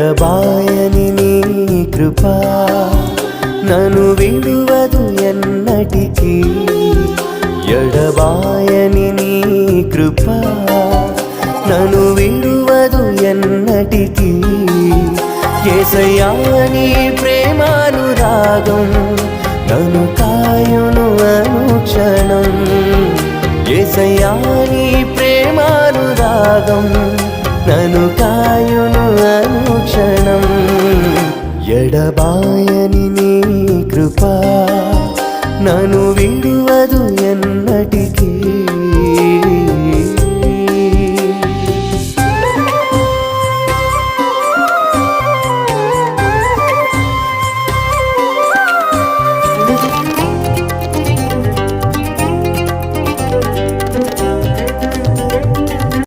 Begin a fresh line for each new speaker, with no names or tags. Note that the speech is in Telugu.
ఎడబాయని నీ కృప నన్ను విడువదు ఎన్నటికీ ఎడబాయని నీ కృప నన్ను విడువదు ఎన్నటికీ యేసయ్యా నీ ప్రేమానురాగం నన్ను కాయును అనుక్షణం యేసయ్యా నీ ప్రేమానురాగం నన్ను కాయును అనుక్షణం ఎడబాయని నీ కృప నన్ను విడువదు